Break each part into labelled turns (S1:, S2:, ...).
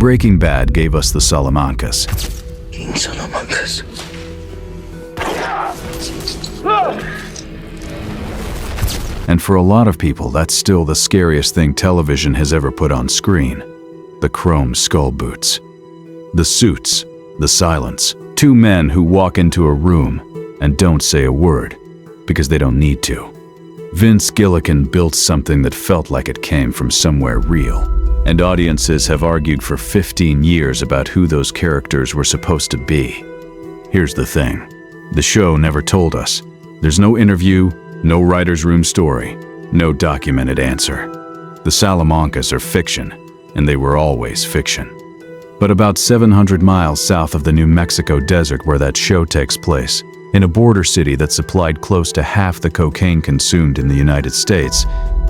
S1: Breaking Bad gave us the Salamancas.
S2: King Salamancas.
S1: And for a lot of people, that's still the scariest thing television has ever put on screen. The chrome skull boots. The suits. The silence. Two men who walk into a room and don't say a word because they don't need to. Vince Gilligan built something that felt like it came from somewhere real, and audiences have argued for 15 years about who those characters were supposed to be. Here's the thing. The show never told us. There's no interview, no writer's room story, no documented answer. The Salamancas are fiction, and they were always fiction. But about 700 miles south of the New Mexico desert where that show takes place, in a border city that supplied close to half the cocaine consumed in the United States,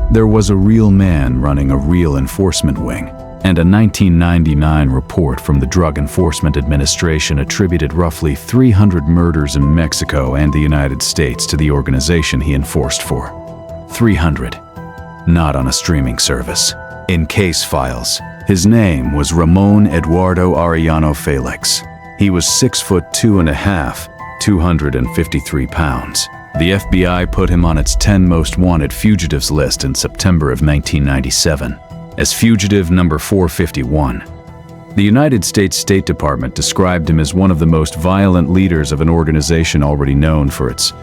S1: there was a real man running a real enforcement wing, and a 1999 report from the Drug Enforcement Administration attributed roughly 300 murders in Mexico and the United States to the organization he enforced for. 300. Not on a streaming service. In case files. His name was Ramón Arellano Félix. He was 6'2.5", 253 pounds. The FBI put him on its 10 most wanted fugitives list in September of 1997 as fugitive number 451. The United States State Department described him as one of the most violent leaders of an organization already known for its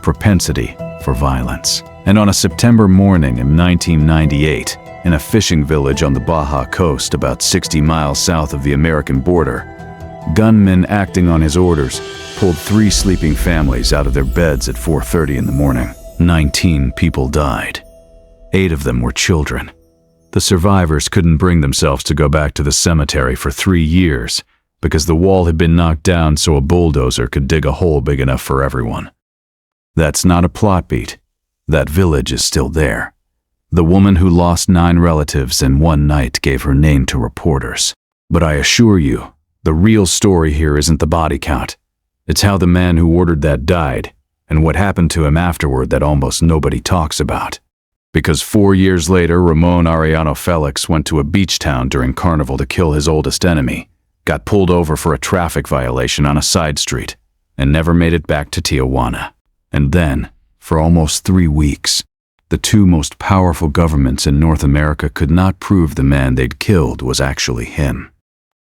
S1: propensity for violence. And on a September morning in 1998, in a fishing village on the Baja coast about 60 miles south of the American border, gunmen acting on his orders pulled 3 sleeping families out of their beds at 4:30 in the morning. 19 people died. 8 of them were children. The survivors couldn't bring themselves to go back to the cemetery for 3 years because the wall had been knocked down so a bulldozer could dig a hole big enough for everyone. That's not a plot beat. That village is still there. The woman who lost 9 relatives in one night gave her name to reporters. But I assure you, the real story here isn't the body count. It's how the man who ordered that died, and what happened to him afterward that almost nobody talks about. Because 4 years later, Ramón Arellano Félix went to a beach town during Carnival to kill his oldest enemy, got pulled over for a traffic violation on a side street, and never made it back to Tijuana. And then, for almost 3 weeks, the 2 most powerful governments in North America could not prove the man they'd killed was actually him.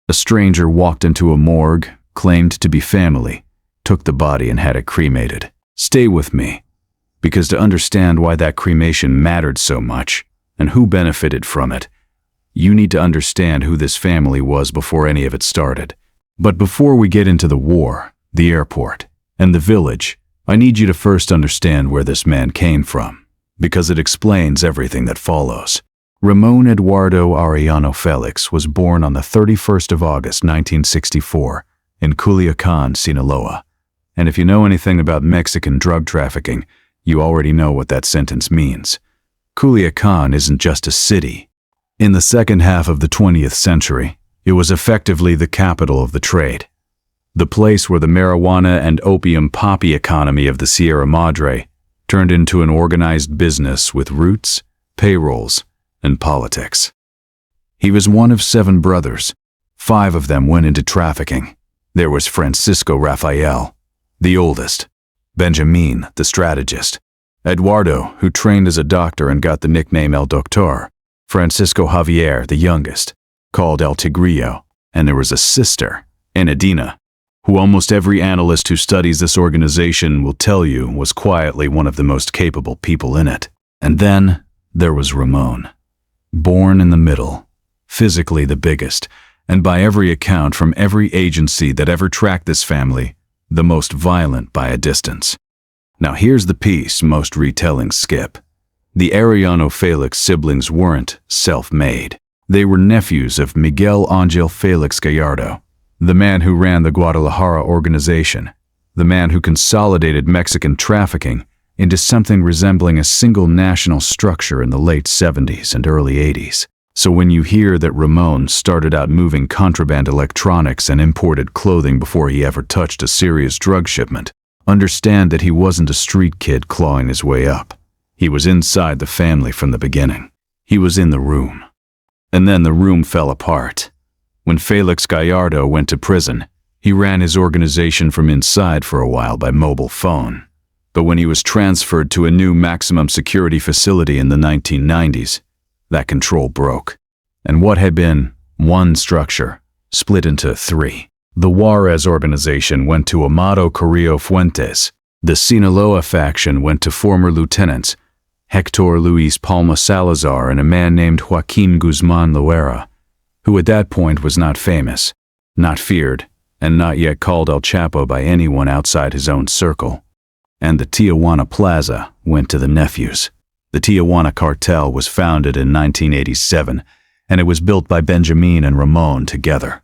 S1: A stranger walked into a morgue, claimed to be family, took the body and had it cremated. Stay with me, because to understand why that cremation mattered so much, and who benefited from it, you need to understand who this family was before any of it started. But before we get into the war, the airport, and the village, I need you to first understand where this man came from, because it explains everything that follows. Ramón Arellano Félix was born on the 31st of August 1964 in Culiacán, Sinaloa. And if you know anything about Mexican drug trafficking, you already know what that sentence means. Culiacán isn't just a city. In the second half of the 20th century, it was effectively the capital of the trade. The place where the marijuana and opium poppy economy of the Sierra Madre turned into an organized business with roots, payrolls, and politics. He was one of 7 brothers. 5 of them went into trafficking. There was Francisco Rafael, the oldest, Benjamin, the strategist, Eduardo, who trained as a doctor and got the nickname El Doctor, Francisco Javier, the youngest, called El Tigrillo, and there was a sister, Enedina, who almost every analyst who studies this organization will tell you was quietly one of the most capable people in it. And then there was Ramon, born in the middle, physically the biggest, and by every account from every agency that ever tracked this family, the most violent by a distance. Now here's the piece most retellings skip. The Arellano Félix siblings weren't self-made. They were nephews of Miguel Ángel Félix Gallardo, the man who ran the Guadalajara organization, the man who consolidated Mexican trafficking into something resembling a single national structure in the late 70s and early 80s. So when you hear that Ramon started out moving contraband electronics and imported clothing before he ever touched a serious drug shipment, understand that he wasn't a street kid clawing his way up. He was inside the family from the beginning. He was in the room. And then the room fell apart. When Felix Gallardo went to prison, he ran his organization from inside for a while by mobile phone. But when he was transferred to a new maximum security facility in the 1990s, that control broke. And what had been one structure split into three. The Juarez organization went to Amado Carrillo Fuentes. The Sinaloa faction went to former lieutenants Hector Luis Palma Salazar and a man named Joaquin Guzman Loera, who at that point was not famous, not feared, and not yet called El Chapo by anyone outside his own circle. And the Tijuana Plaza went to the nephews. The Tijuana cartel was founded in 1987, and it was built by Benjamin and Ramon together.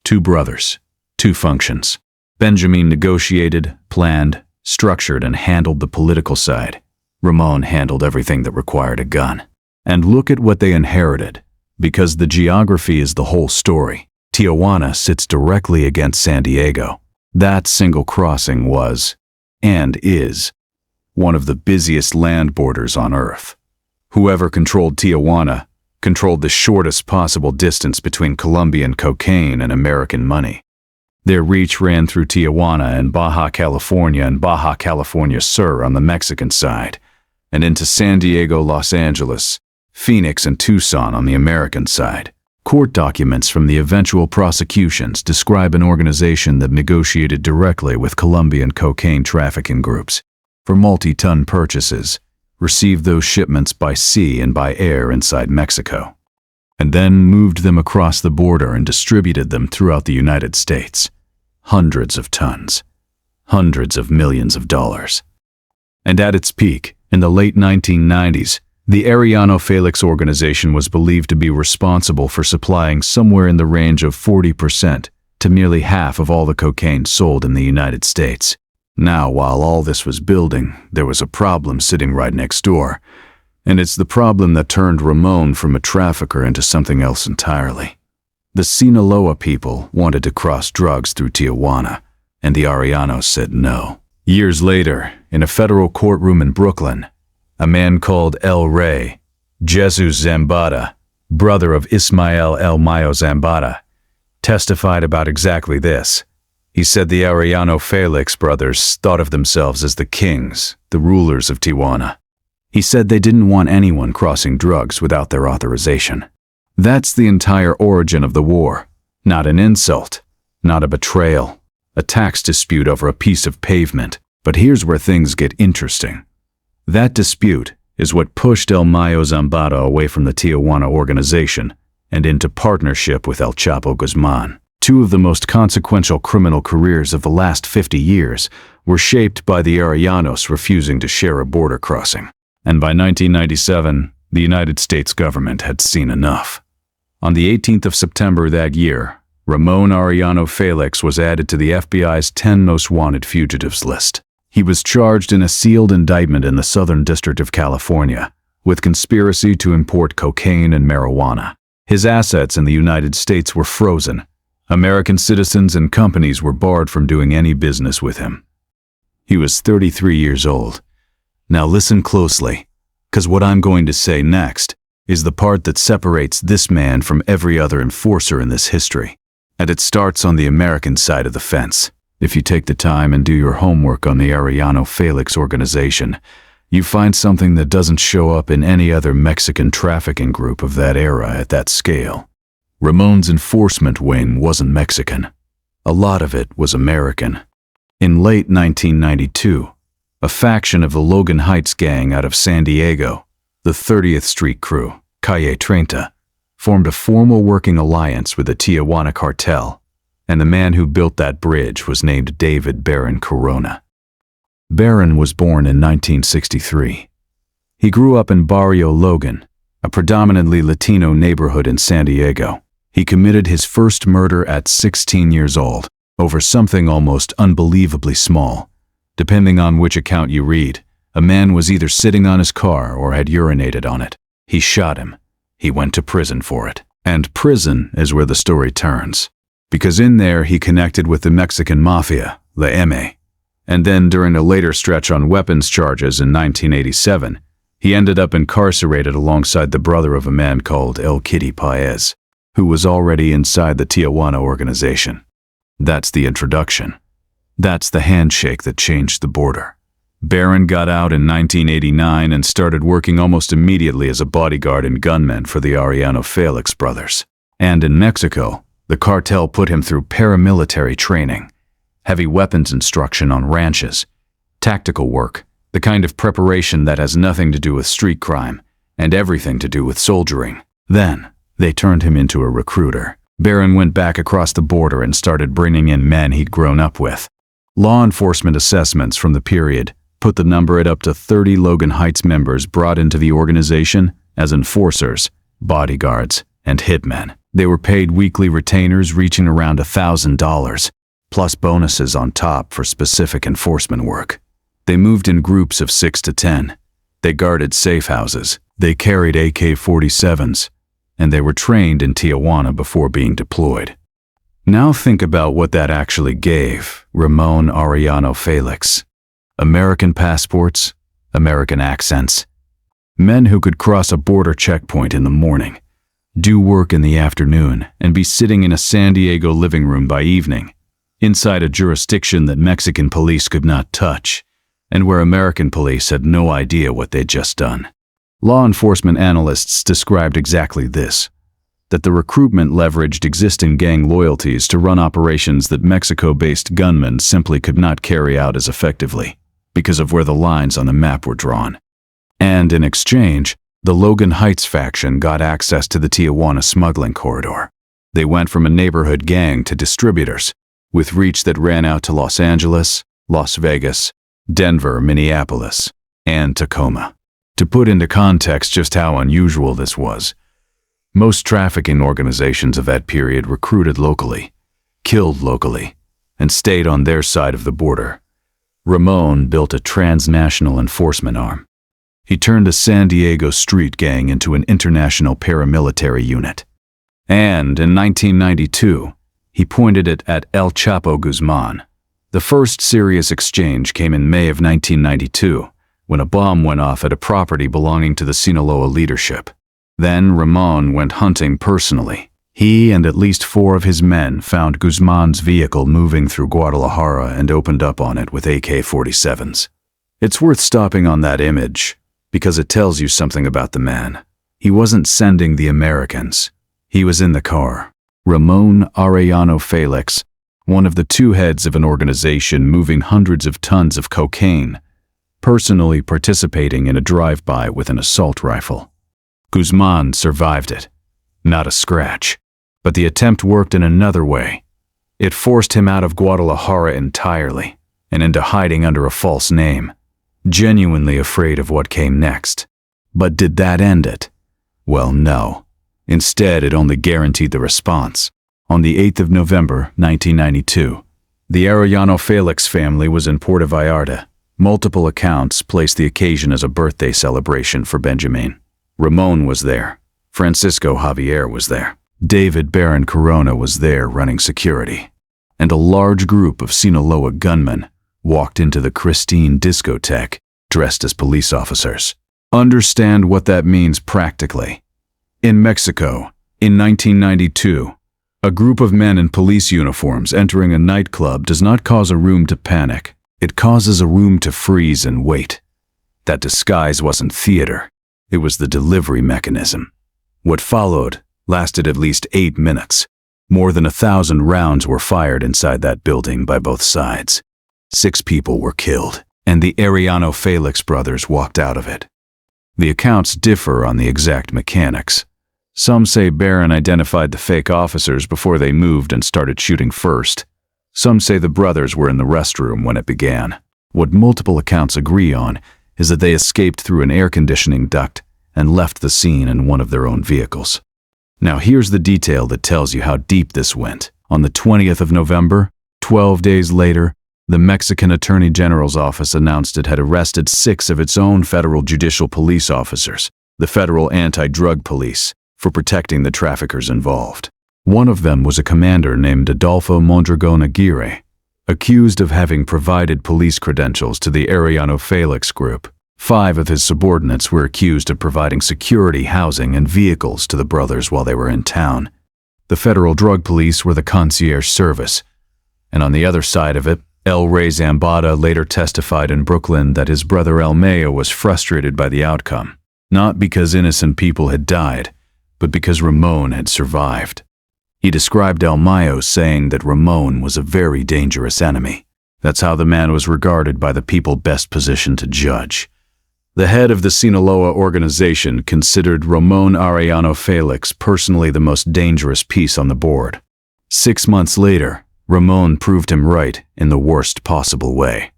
S1: Two brothers, two functions. Benjamin negotiated, planned, structured, and handled the political side. Ramon handled everything that required a gun. And look at what they inherited, because the geography is the whole story. Tijuana sits directly against San Diego. That single crossing was, and is, one of the busiest land borders on Earth. Whoever controlled Tijuana controlled the shortest possible distance between Colombian cocaine and American money. Their reach ran through Tijuana and Baja California Sur on the Mexican side, and into San Diego, Los Angeles, Phoenix, and Tucson on the American side. Court documents from the eventual prosecutions describe an organization that negotiated directly with Colombian cocaine trafficking groups for multi-ton purchases, received those shipments by sea and by air inside Mexico, and then moved them across the border and distributed them throughout the United States. Hundreds of tons, hundreds of millions of dollars. And at its peak, in the late 1990s, the Arellano Félix organization was believed to be responsible for supplying somewhere in the range of 40% to nearly half of all the cocaine sold in the United States. Now, while all this was building, there was a problem sitting right next door, and it's the problem that turned Ramon from a trafficker into something else entirely. The Sinaloa people wanted to cross drugs through Tijuana, and the Arellanos said no. Years later, in a federal courtroom in Brooklyn, a man called El Rey, Jesus Zambada, brother of Ismael El Mayo Zambada, testified about exactly this. He said the Arellano Félix brothers thought of themselves as the kings, the rulers of Tijuana. He said they didn't want anyone crossing drugs without their authorization. That's the entire origin of the war. Not an insult, not a betrayal, a tax dispute over a piece of pavement. But here's where things get interesting. That dispute is what pushed El Mayo Zambada away from the Tijuana organization and into partnership with El Chapo Guzman. Two of the most consequential criminal careers of the last 50 years were shaped by the Arellanos refusing to share a border crossing. And by 1997, the United States government had seen enough. On the 18th of September that year, Ramón Arellano Félix was added to the FBI's 10 most wanted fugitives list. He was charged in a sealed indictment in the Southern District of California with conspiracy to import cocaine and marijuana. His assets in the United States were frozen. American citizens and companies were barred from doing any business with him. He was 33 years old. Now listen closely, because what I'm going to say next is the part that separates this man from every other enforcer in this history. And it starts on the American side of the fence. If you take the time and do your homework on the Arellano Félix organization, you find something that doesn't show up in any other Mexican trafficking group of that era at that scale. Ramon's enforcement wing wasn't Mexican. A lot of it was American. In late 1992, a faction of the Logan Heights gang out of San Diego, the 30th Street Crew, Calle 30, formed a formal working alliance with the Tijuana cartel, and the man who built that bridge was named David Baron Corona. Baron was born in 1963. He grew up in Barrio Logan, a predominantly Latino neighborhood in San Diego. He committed his first murder at 16 years old, over something almost unbelievably small. Depending on which account you read, a man was either sitting on his car or had urinated on it. He shot him. He went to prison for it. And prison is where the story turns, because in there he connected with the Mexican mafia, La M. And then during a later stretch on weapons charges in 1987, he ended up incarcerated alongside the brother of a man called El Kitty Paez, who was already inside the Tijuana organization. That's the introduction. That's the handshake that changed the border. Baron got out in 1989 and started working almost immediately as a bodyguard and gunman for the Arellano Félix brothers. And in Mexico, the cartel put him through paramilitary training, heavy weapons instruction on ranches, tactical work, the kind of preparation that has nothing to do with street crime and everything to do with soldiering. Then, they turned him into a recruiter. Baron went back across the border and started bringing in men he'd grown up with. Law enforcement assessments from the period put the number at up to 30 Logan Heights members brought into the organization as enforcers, bodyguards, and hitmen. They were paid weekly retainers reaching around $1,000, plus bonuses on top for specific enforcement work. They moved in groups of 6 to 10. They guarded safe houses. They carried AK-47s, and they were trained in Tijuana before being deployed. Now think about what that actually gave Ramón Arellano Félix. American passports, American accents. Men who could cross a border checkpoint in the morning, do work in the afternoon, and be sitting in a San Diego living room by evening, inside a jurisdiction that Mexican police could not touch, and where American police had no idea what they'd just done. Law enforcement analysts described exactly this, that the recruitment leveraged existing gang loyalties to run operations that Mexico-based gunmen simply could not carry out as effectively, because of where the lines on the map were drawn. And in exchange, the Logan Heights faction got access to the Tijuana smuggling corridor. They went from a neighborhood gang to distributors, with reach that ran out to Los Angeles, Las Vegas, Denver, Minneapolis, and Tacoma. To put into context just how unusual this was, most trafficking organizations of that period recruited locally, killed locally, and stayed on their side of the border. Ramon built a transnational enforcement arm. He turned a San Diego street gang into an international paramilitary unit. And in 1992, he pointed it at El Chapo Guzman. The first serious exchange came in May of 1992, when a bomb went off at a property belonging to the Sinaloa leadership. Then Ramon went hunting personally. He and at least 4 of his men found Guzman's vehicle moving through Guadalajara and opened up on it with AK-47s. It's worth stopping on that image, because it tells you something about the man. He wasn't sending the Americans. He was in the car. Ramón Arellano Félix, one of the 2 heads of an organization moving hundreds of tons of cocaine, personally participating in a drive-by with an assault rifle. Guzman survived it. Not a scratch. But the attempt worked in another way. It forced him out of Guadalajara entirely and into hiding under a false name, genuinely afraid of what came next. But did that end it? Well, no. Instead, it only guaranteed the response. On the 8th of November, 1992, the Arellano Félix family was in Puerto Vallarta. Multiple accounts placed the occasion as a birthday celebration for Benjamin. Ramon was there. Francisco Javier was there. David Baron Corona was there running security. And a large group of Sinaloa gunmen walked into the Christine discotheque dressed as police officers. Understand what that means practically. In Mexico, in 1992, a group of men in police uniforms entering a nightclub does not cause a room to panic. It causes a room to freeze and wait. That disguise wasn't theater. It was the delivery mechanism. What followed lasted at least 8 minutes. More than 1,000 rounds were fired inside that building by both sides. 6 people were killed, and the Arellano Félix brothers walked out of it. The accounts differ on the exact mechanics. Some say Baron identified the fake officers before they moved and started shooting first. Some say the brothers were in the restroom when it began. What multiple accounts agree on is that they escaped through an air conditioning duct and left the scene in one of their own vehicles. Now here's the detail that tells you how deep this went. On the 20th of November, 12 days later, the Mexican Attorney General's office announced it had arrested 6 of its own federal judicial police officers, the Federal Anti-Drug Police, for protecting the traffickers involved. One of them was a commander named Adolfo Mondragon Aguirre, accused of having provided police credentials to the Arellano Félix group. 5 of his subordinates were accused of providing security, housing, and vehicles to the brothers while they were in town. The federal drug police were the concierge service. And on the other side of it, El Rey Zambada later testified in Brooklyn that his brother El Mayo was frustrated by the outcome, not because innocent people had died, but because Ramon had survived. He described El Mayo saying that Ramon was a very dangerous enemy. That's how the man was regarded by the people best positioned to judge. The head of the Sinaloa organization considered Ramón Arellano Félix personally the most dangerous piece on the board. 6 months later, Ramon proved him right in the worst possible way.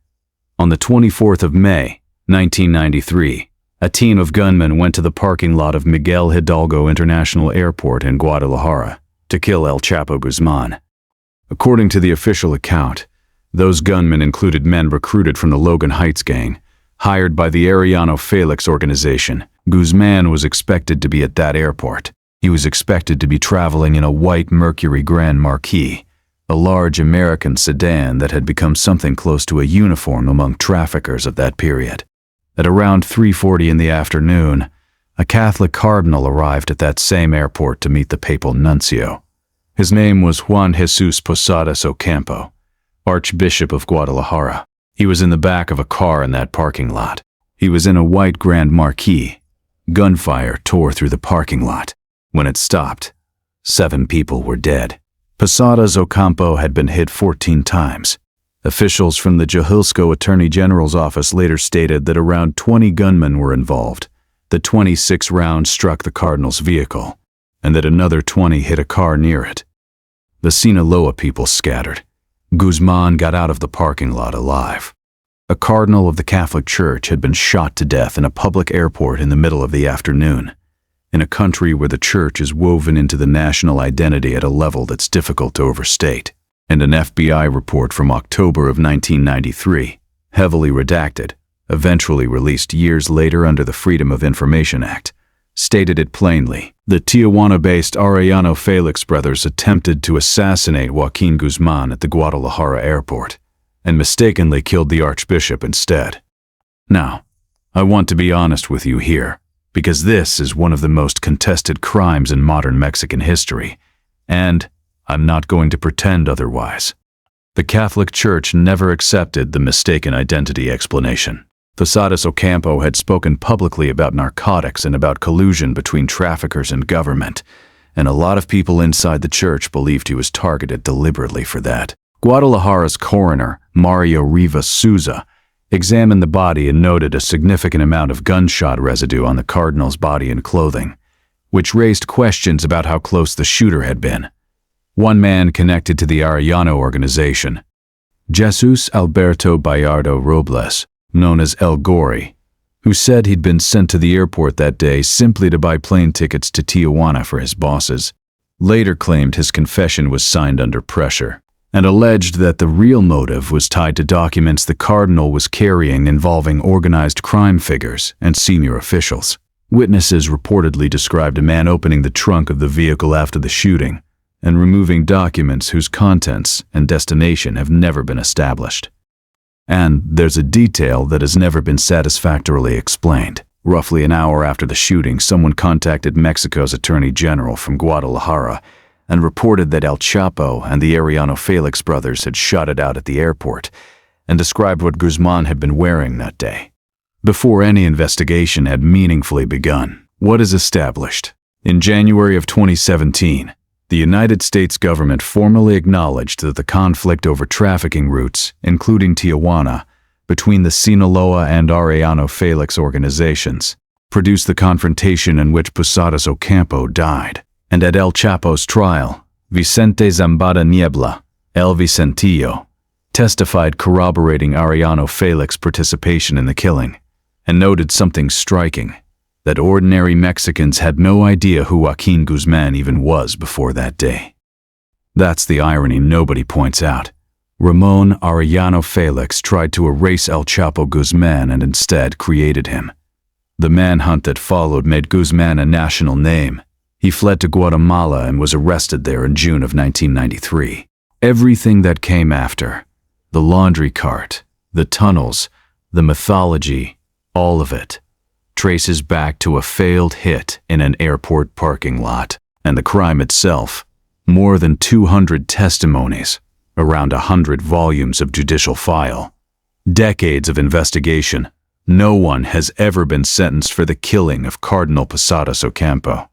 S1: On the 24th of May, 1993, a team of gunmen went to the parking lot of Miguel Hidalgo International Airport in Guadalajara to kill El Chapo Guzman. According to the official account, those gunmen included men recruited from the Logan Heights gang, hired by the Arellano Félix organization. Guzman was expected to be at that airport. He was expected to be traveling in a white Mercury Grand Marquis, a large American sedan that had become something close to a uniform among traffickers of that period. At around 3:40 in the afternoon, a Catholic cardinal arrived at that same airport to meet the papal nuncio. His name was Juan Jesus Posadas Ocampo, Archbishop of Guadalajara. He was in the back of a car in that parking lot. He was in a white Grand Marquis. Gunfire tore through the parking lot. When it stopped, 7 people were dead. Posadas Ocampo had been hit 14 times. Officials from the Jalisco Attorney General's office later stated that around 20 gunmen were involved. The 26 rounds struck the cardinal's vehicle, and that another 20 hit a car near it. The Sinaloa people scattered. Guzman got out of the parking lot alive. A cardinal of the Catholic Church had been shot to death in a public airport in the middle of the afternoon, in a country where the church is woven into the national identity at a level that's difficult to overstate. And an FBI report from October of 1993, heavily redacted, eventually released years later under the Freedom of Information Act, stated it plainly. The Tijuana-based Arellano Félix brothers attempted to assassinate Joaquin Guzman at the Guadalajara airport, and mistakenly killed the Archbishop instead. Now, I want to be honest with you here, because this is one of the most contested crimes in modern Mexican history, and I'm not going to pretend otherwise. The Catholic Church never accepted the mistaken identity explanation. Posadas Ocampo had spoken publicly about narcotics and about collusion between traffickers and government, and a lot of people inside the church believed he was targeted deliberately for that. Guadalajara's coroner, Mario Rivas Souza, examined the body and noted a significant amount of gunshot residue on the cardinal's body and clothing, which raised questions about how close the shooter had been. One man connected to the Arellano organization, Jesus Alberto Bayardo Robles, known as El Gori, who said he'd been sent to the airport that day simply to buy plane tickets to Tijuana for his bosses, later claimed his confession was signed under pressure, and alleged that the real motive was tied to documents the cardinal was carrying involving organized crime figures and senior officials. Witnesses reportedly described a man opening the trunk of the vehicle after the shooting and removing documents whose contents and destination have never been established. And there's a detail that has never been satisfactorily explained. Roughly an hour after the shooting, someone contacted Mexico's Attorney General from Guadalajara and reported that El Chapo and the Arellano Félix brothers had shot it out at the airport and described what Guzman had been wearing that day. Before any investigation had meaningfully begun, what is established? In January of 2017, the United States government formally acknowledged that the conflict over trafficking routes, including Tijuana, between the Sinaloa and Arellano Félix organizations, produced the confrontation in which Posadas Ocampo died. And at El Chapo's trial, Vicente Zambada Niebla, El Vicentillo, testified corroborating Arellano Félix participation in the killing, and noted something striking, that ordinary Mexicans had no idea who Joaquin Guzman even was before that day. That's the irony nobody points out. Ramón Arellano Félix tried to erase El Chapo Guzman and instead created him. The manhunt that followed made Guzman a national name. He fled to Guatemala and was arrested there in June of 1993. Everything that came after, the laundry cart, the tunnels, the mythology, all of it, traces back to a failed hit in an airport parking lot. And the crime itself, More than 200 testimonies, around 100 volumes of judicial file, decades of investigation. No one has ever been sentenced for the killing of Cardinal Posadas Ocampo.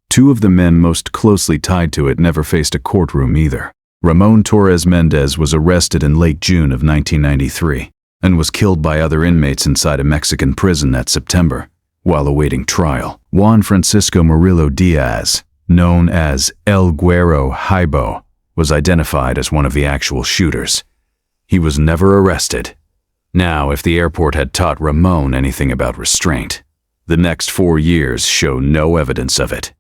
S1: Two of the men most closely tied to it never faced a courtroom either. Ramon Torres Mendez was arrested in late June of 1993 and was killed by other inmates inside a Mexican prison that September while awaiting trial. Juan Francisco Murillo Diaz, known as El Güero Jaibo, was identified as one of the actual shooters. He was never arrested. Now, if the airport had taught Ramon anything about restraint, the next 4 years show no evidence of it.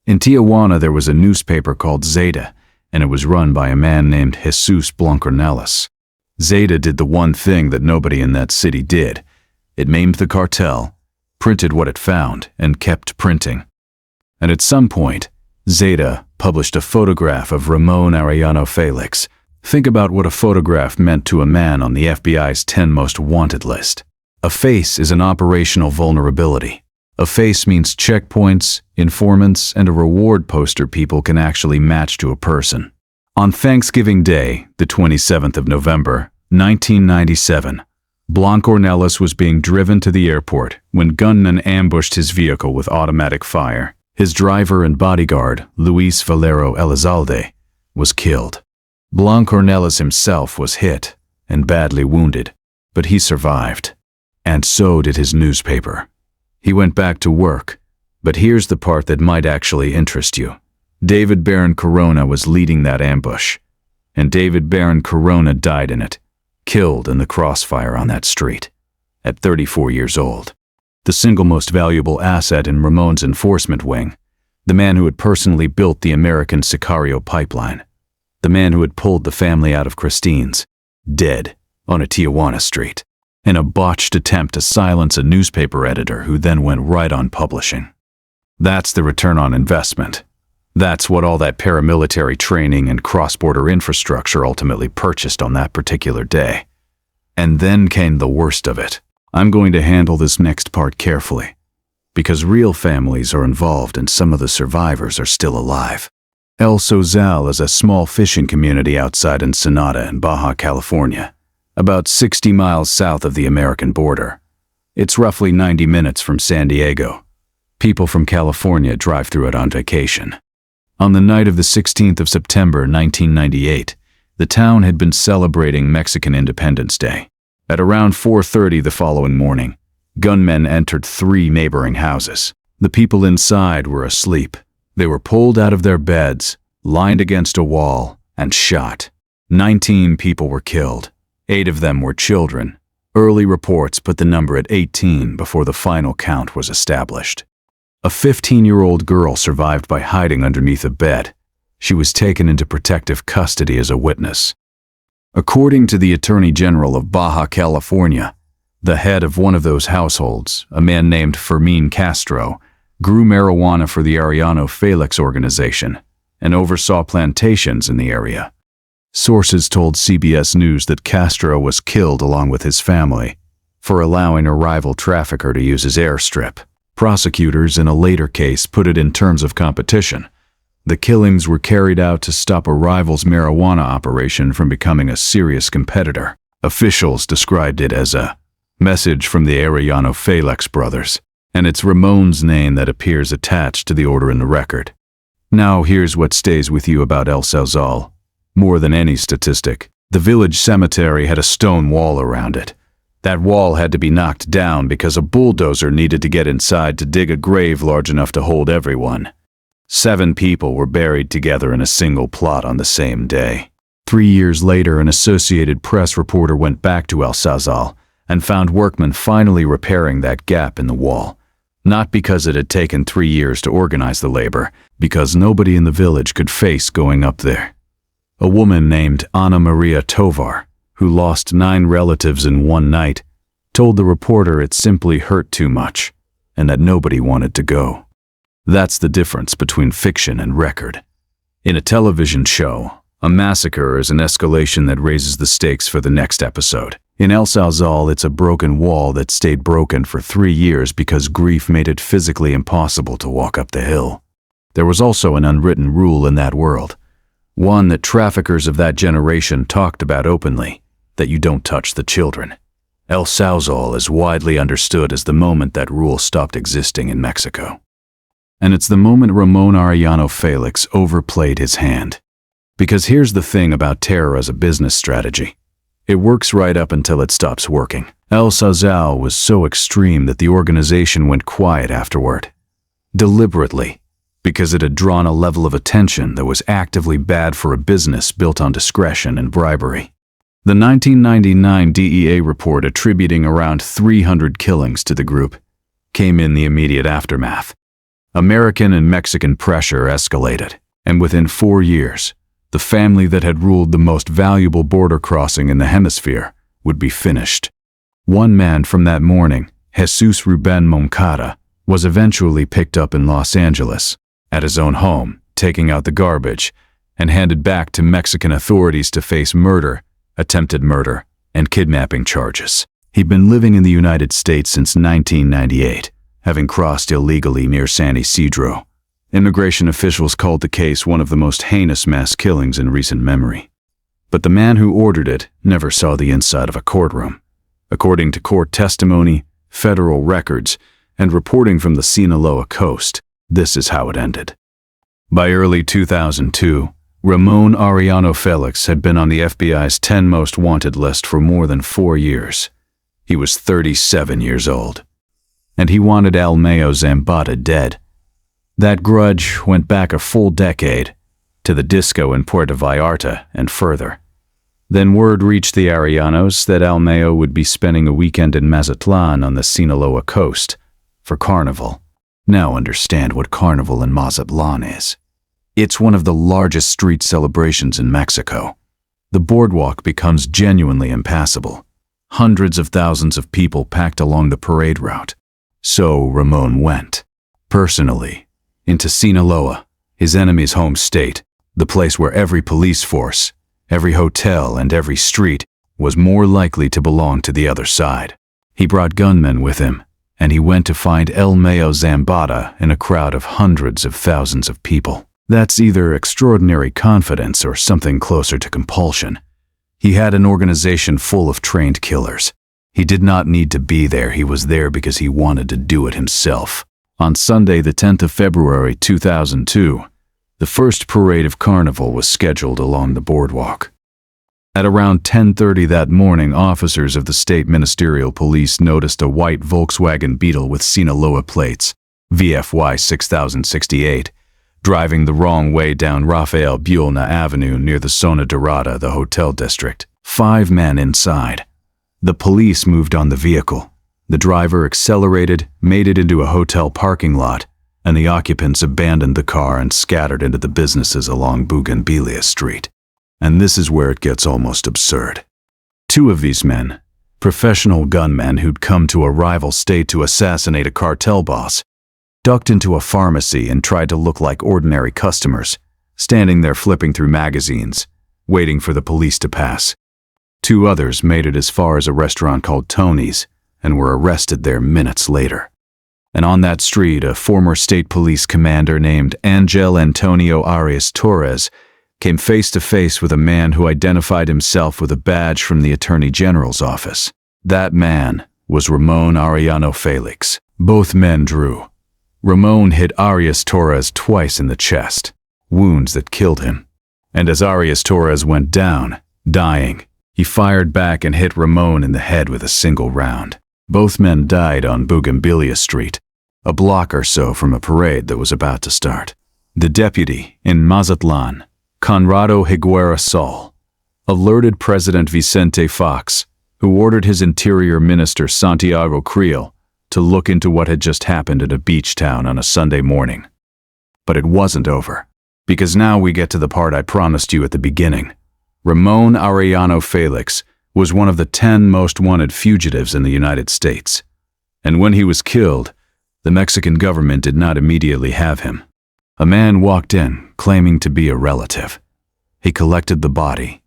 S1: In Tijuana, there was a newspaper called Zeta, and it was run by a man named Jesus Blancornelas. Zeta did the one thing that nobody in that city did. It maimed the cartel, printed what it found, and kept printing. And at some point, Zeta published a photograph of Ramón Arellano Félix. Think about what a photograph meant to a man on the FBI's 10 most wanted list. A face is an operational vulnerability. A face means checkpoints, informants, and a reward poster people can actually match to a person. On Thanksgiving Day, the 27th of November, 1997, Blancornelas was being driven to the airport when gunmen ambushed his vehicle with automatic fire. His driver and bodyguard, Luis Valero Elizalde, was killed. Blancornelas himself was hit and badly wounded, but he survived. And so did his newspaper. He went back to work, but here's the part that might actually interest you. David Baron Corona was leading that ambush, and David Baron Corona died in it, killed in the crossfire on that street, at 34 years old. The single most valuable asset in Ramon's enforcement wing, the man who had personally built the American Sicario pipeline, the man who had pulled the family out of Christine's, dead on a Tijuana street, in a botched attempt to silence a newspaper editor who then went right on publishing. That's the return on investment. That's what all that paramilitary training and cross-border infrastructure ultimately purchased on that particular day. And then came the worst of it. I'm going to handle this next part carefully, because real families are involved and some of the survivors are still alive. El Sozal is a small fishing community outside Ensenada in Baja California, about 60 miles south of the American border. It's roughly 90 minutes from San Diego. People from California drive through it on vacation. On the night of the 16th of September 1998, the town had been celebrating Mexican Independence Day. At around 4:30 the following morning, gunmen entered 3 neighboring houses. The people inside were asleep. They were pulled out of their beds, lined against a wall, and shot. 19 people were killed. 8 of them were children. Early reports put the number at 18 before the final count was established. A 15-year-old girl survived by hiding underneath a bed. She was taken into protective custody as a witness. According to the Attorney General of Baja California, the head of one of those households, a man named Fermin Castro, grew marijuana for the Arellano Félix organization and oversaw plantations in the area. Sources told CBS News that Castro was killed along with his family for allowing a rival trafficker to use his airstrip. Prosecutors in a later case put it in terms of competition. The killings were carried out to stop a rival's marijuana operation from becoming a serious competitor. Officials described it as a message from the Arellano Félix brothers, and it's Ramon's name that appears attached to the order in the record. Now here's what stays with you about El Sauzal. More than any statistic, the village cemetery had a stone wall around it. That wall had to be knocked down because a bulldozer needed to get inside to dig a grave large enough to hold everyone. 7 people were buried together in a single plot on the same day. 3 years later, an Associated Press reporter went back to El Sauzal and found workmen finally repairing that gap in the wall. Not because it had taken 3 years to organize the labor, because nobody in the village could face going up there. A woman named Ana Maria Tovar, who lost 9 relatives in one night, told the reporter it simply hurt too much and that nobody wanted to go. That's the difference between fiction and record. In a television show, a massacre is an escalation that raises the stakes for the next episode. In El Sauzal, it's a broken wall that stayed broken for 3 years because grief made it physically impossible to walk up the hill. There was also an unwritten rule in that world. One that traffickers of that generation talked about openly, that you don't touch the children. El Sauzal is widely understood as the moment that rule stopped existing in Mexico. And it's the moment Ramón Arellano Félix overplayed his hand. Because here's the thing about terror as a business strategy. It works right up until it stops working. El Sauzal was so extreme that the organization went quiet afterward. Deliberately, because it had drawn a level of attention that was actively bad for a business built on discretion and bribery. The 1999 DEA report attributing around 300 killings to the group came in the immediate aftermath. American and Mexican pressure escalated, and within 4 years, the family that had ruled the most valuable border crossing in the hemisphere would be finished. One man from that morning, Jesus Ruben Moncada, was eventually picked up in Los Angeles, at his own home, taking out the garbage, and handed back to Mexican authorities to face murder, attempted murder, and kidnapping charges. He'd been living in the United States since 1998, having crossed illegally near San Isidro. Immigration officials called the case one of the most heinous mass killings in recent memory. But the man who ordered it never saw the inside of a courtroom. According to court testimony, federal records, and reporting from the Sinaloa coast, this is how it ended. By early 2002, Ramón Arellano Félix had been on the FBI's 10 most wanted list for more than 4 years. He was 37 years old. And he wanted Almeo Zambada dead. That grudge went back a full decade, to the disco in Puerto Vallarta and further. Then word reached the Arellanos that Almeo would be spending a weekend in Mazatlan on the Sinaloa coast, for Carnival. Now understand what Carnival in Mazatlan is. It's one of the largest street celebrations in Mexico. The boardwalk becomes genuinely impassable. Hundreds of thousands of people packed along the parade route. So Ramon went, personally, into Sinaloa, his enemy's home state, the place where every police force, every hotel, and every street was more likely to belong to the other side. He brought gunmen with him, and he went to find Almeo Zambada in a crowd of hundreds of thousands of people. That's either extraordinary confidence or something closer to compulsion. He had an organization full of trained killers. He did not need to be there, he was there because he wanted to do it himself. On Sunday, the 10th of February 2002, the first parade of Carnival was scheduled along the boardwalk. At around 10:30 that morning, officers of the state ministerial police noticed a white Volkswagen Beetle with Sinaloa plates, VFY 6068, driving the wrong way down Rafael Buelna Avenue near the Zona Dorada, the hotel district. 5 men inside. The police moved on the vehicle. The driver accelerated, made it into a hotel parking lot, and the occupants abandoned the car and scattered into the businesses along Bougainvillea Street. And this is where it gets almost absurd. 2 of these men, professional gunmen who'd come to a rival state to assassinate a cartel boss, ducked into a pharmacy and tried to look like ordinary customers, standing there flipping through magazines, waiting for the police to pass. 2 others made it as far as a restaurant called Tony's and were arrested there minutes later. And on that street, a former state police commander named Angel Antonio Arias Torres came face to face with a man who identified himself with a badge from the Attorney General's office. That man was Ramón Arellano Félix. Both men drew. Ramon hit Arias Torres twice in the chest, wounds that killed him. And as Arias Torres went down, dying, he fired back and hit Ramon in the head with a single round. Both men died on Bougainvillea Street, a block or so from a parade that was about to start. The deputy in Mazatlan, Conrado Higuera Sol, alerted President Vicente Fox, who ordered his Interior Minister Santiago Creel to look into what had just happened at a beach town on a Sunday morning. But it wasn't over, because now we get to the part I promised you at the beginning. Ramón Arellano Félix was one of the 10 most wanted fugitives in the United States. And when he was killed, the Mexican government did not immediately have him. A man walked in, claiming to be a relative. He collected the body,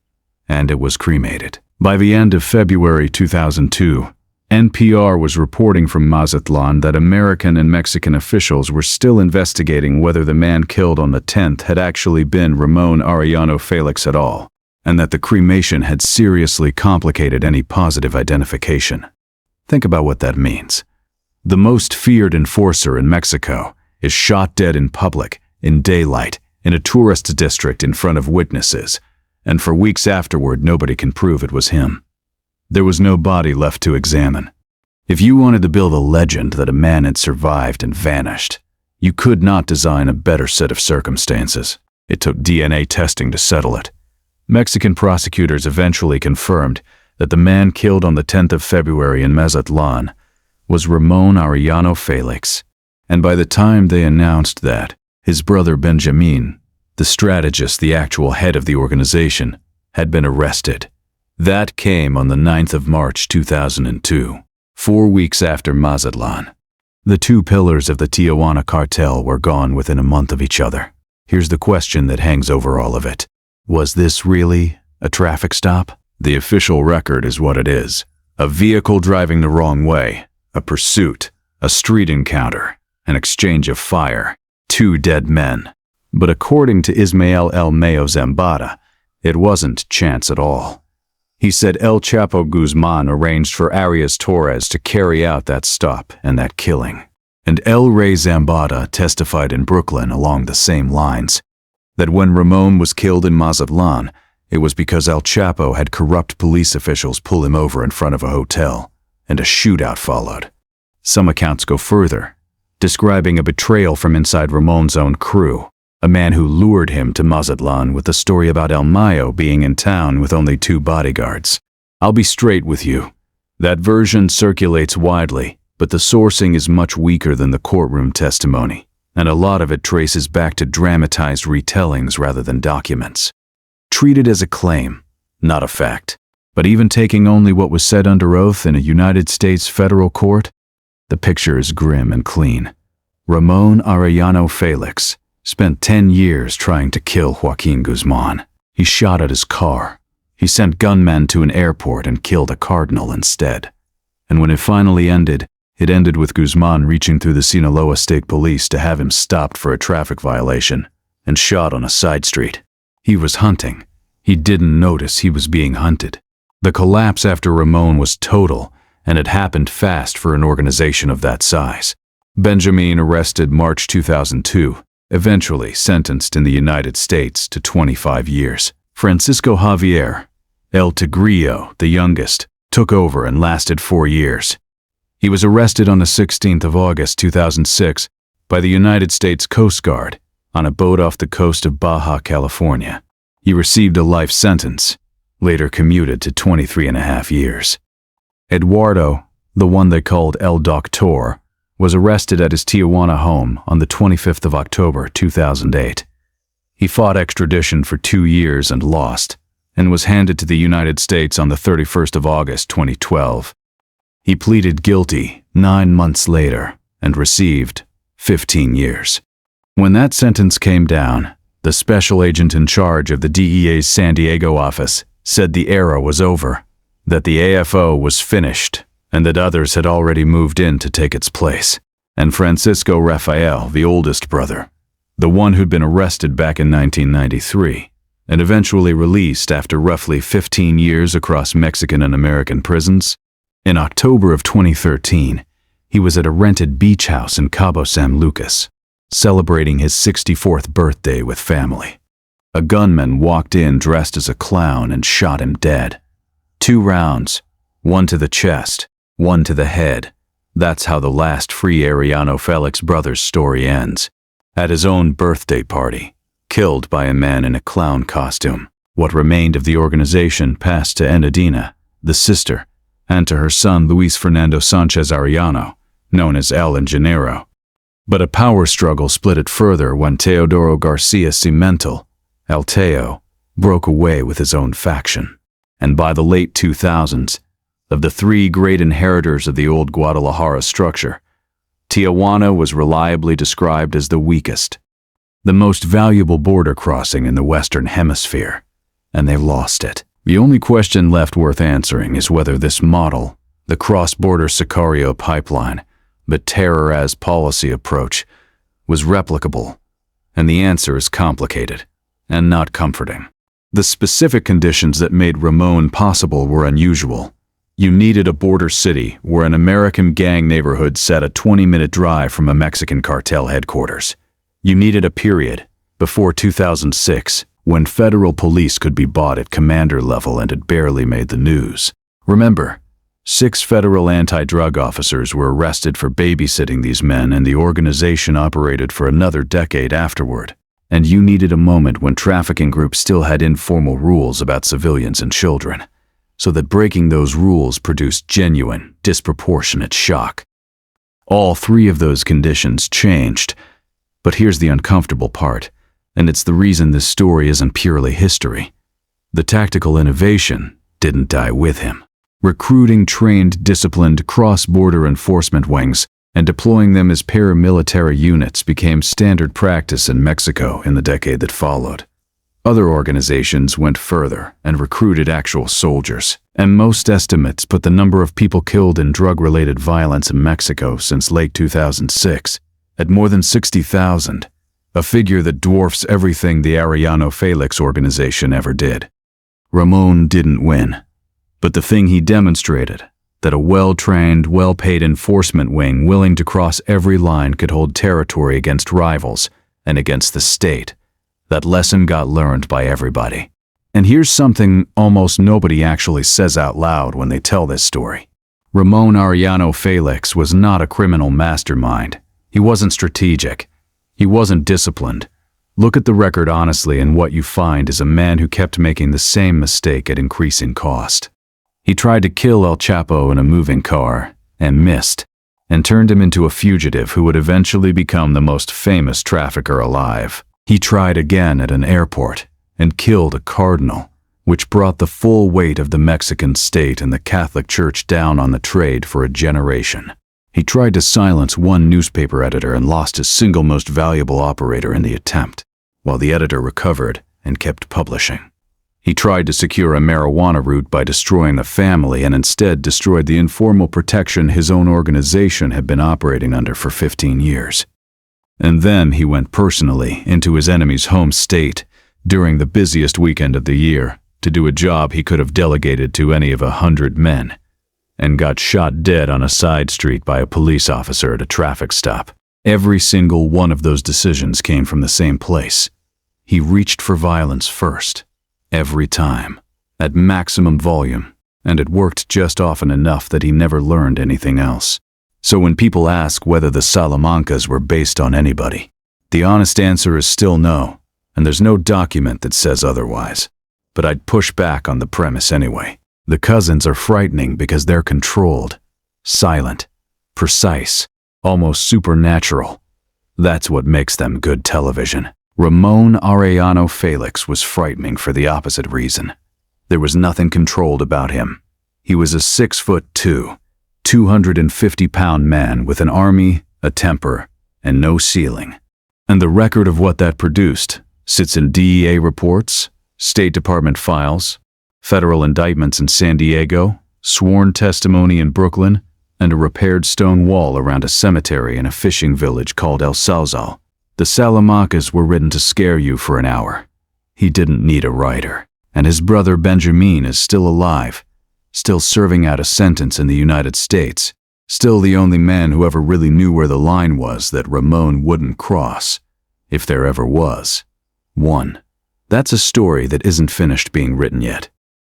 S1: and it was cremated. By the end of February 2002, NPR was reporting from Mazatlan that American and Mexican officials were still investigating whether the man killed on the 10th had actually been Ramón Arellano Félix at all, and that the cremation had seriously complicated any positive identification. Think about what that means. The most feared enforcer in Mexico is shot dead in public, in daylight, in a tourist district in front of witnesses, and for weeks afterward nobody can prove it was him. There was no body left to examine. If you wanted to build a legend that a man had survived and vanished, you could not design a better set of circumstances. It took DNA testing to settle it. Mexican prosecutors eventually confirmed that the man killed on the 10th of February in Mazatlan was Ramón Arellano Félix, and by the time they announced that, his brother Benjamin, the strategist, the actual head of the organization, had been arrested. That came on the 9th of March 2002, 4 weeks after Mazatlan. The two pillars of the Tijuana cartel were gone within a month of each other. Here's the question that hangs over all of it. Was this really a traffic stop? The official record is what it is. A vehicle driving the wrong way, a pursuit, a street encounter, an exchange of fire, 2 dead men. But according to Ismael El Mayo Zambada, it wasn't chance at all. He said El Chapo Guzman arranged for Arias Torres to carry out that stop and that killing. And El Rey Zambada testified in Brooklyn along the same lines, that when Ramon was killed in Mazatlan, it was because El Chapo had corrupt police officials pull him over in front of a hotel, and a shootout followed. Some accounts go further, describing a betrayal from inside Ramon's own crew, a man who lured him to Mazatlan with the story about El Mayo being in town with only 2 bodyguards. I'll be straight with you. That version circulates widely, but the sourcing is much weaker than the courtroom testimony, and a lot of it traces back to dramatized retellings rather than documents. Treat it as a claim, not a fact. But even taking only what was said under oath in a United States federal court, the picture is grim and clean. Ramón Arellano Félix spent 10 years trying to kill Joaquín Guzmán. He shot at his car. He sent gunmen to an airport and killed a cardinal instead. And when it finally ended, it ended with Guzmán reaching through the Sinaloa State Police to have him stopped for a traffic violation and shot on a side street. He was hunting. He didn't notice he was being hunted. The collapse after Ramon was total, and it happened fast for an organization of that size. Benjamin arrested March 2002, eventually sentenced in the United States to 25 years. Francisco Javier, El Tigrillo, the youngest, took over and lasted 4 years. He was arrested on the 16th of August 2006 by the United States Coast Guard on a boat off the coast of Baja California. He received a life sentence, later commuted to 23.5 years. Eduardo, the one they called El Doctor, was arrested at his Tijuana home on the 25th of October 2008. He fought extradition for 2 years and lost, and was handed to the United States on the 31st of August 2012. He pleaded guilty 9 months later and received 15 years. When that sentence came down, the special agent in charge of the DEA's San Diego office said the era was over, that the AFO was finished, and that others had already moved in to take its place. And Francisco Rafael, the oldest brother, the one who'd been arrested back in 1993, and eventually released after roughly 15 years across Mexican and American prisons, in October of 2013, he was at a rented beach house in Cabo San Lucas, celebrating his 64th birthday with family. A gunman walked in dressed as a clown and shot him dead. 2 rounds, 1 to the chest, 1 to the head. That's how the last free Arellano Félix brother's story ends. At his own birthday party, killed by a man in a clown costume. What remained of the organization passed to Enadina, the sister, and to her son Luis Fernando Sanchez Arellano, known as El Ingeniero. But a power struggle split it further when Teodoro Garcia Cimental, El Teo, broke away with his own faction. And by the late 2000s, of the 3 great inheritors of the old Guadalajara structure, Tijuana was reliably described as the weakest, the most valuable border crossing in the Western Hemisphere, and they lost it. The only question left worth answering is whether this model, the cross-border Sicario pipeline, but terror as policy approach, was replicable, and the answer is complicated and not comforting. The specific conditions that made Ramon possible were unusual. You needed a border city where an American gang neighborhood sat a 20-minute drive from a Mexican cartel headquarters. You needed a period, before 2006, when federal police could be bought at commander level and had barely made the news. Remember, 6 federal anti-drug officers were arrested for babysitting these men, and the organization operated for another decade afterward. And you needed a moment when trafficking groups still had informal rules about civilians and children, so that breaking those rules produced genuine, disproportionate shock. All 3 of those conditions changed, but here's the uncomfortable part, and it's the reason this story isn't purely history. The tactical innovation didn't die with him. Recruiting trained, disciplined cross-border enforcement wings and deploying them as paramilitary units became standard practice in Mexico in the decade that followed. Other organizations went further and recruited actual soldiers, and most estimates put the number of people killed in drug-related violence in Mexico since late 2006 at more than 60,000, a figure that dwarfs everything the Arellano Félix organization ever did. Ramon didn't win, but the thing he demonstrated, that a well-trained, well-paid enforcement wing willing to cross every line could hold territory against rivals and against the state, that lesson got learned by everybody. And here's something almost nobody actually says out loud when they tell this story. Ramón Arellano Félix was not a criminal mastermind. He wasn't strategic. He wasn't disciplined. Look at the record honestly, and what you find is a man who kept making the same mistake at increasing cost. He tried to kill El Chapo in a moving car, and missed, and turned him into a fugitive who would eventually become the most famous trafficker alive. He tried again at an airport, and killed a cardinal, which brought the full weight of the Mexican state and the Catholic Church down on the trade for a generation. He tried to silence one newspaper editor and lost his single most valuable operator in the attempt, while the editor recovered and kept publishing. He tried to secure a marijuana route by destroying the family, and instead destroyed the informal protection his own organization had been operating under for 15 years. And then he went personally into his enemy's home state during the busiest weekend of the year to do a job he could have delegated to any of 100 men, and got shot dead on a side street by a police officer at a traffic stop. Every single one of those decisions came from the same place. He reached for violence first. Every time, at maximum volume, and it worked just often enough that he never learned anything else. So when people ask whether the Salamancas were based on anybody, the honest answer is still no, and there's no document that says otherwise. But I'd push back on the premise anyway. The cousins are frightening because they're controlled, silent, precise, almost supernatural. That's what makes them good television. Ramón Arellano Félix was frightening for the opposite reason. There was nothing controlled about him. He was a 6'2", 250-pound man with an army, a temper, and no ceiling. And the record of what that produced sits in DEA reports, State Department files, federal indictments in San Diego, sworn testimony in Brooklyn, and a repaired stone wall around a cemetery in a fishing village called El Salto. The Salamancas were written to scare you for an hour. He didn't need a writer. And his brother Benjamin is still alive, still serving out a sentence in the United States, still the only man who ever really knew where the line was that Ramon wouldn't cross, if there ever was one. That's a story that isn't finished being written yet.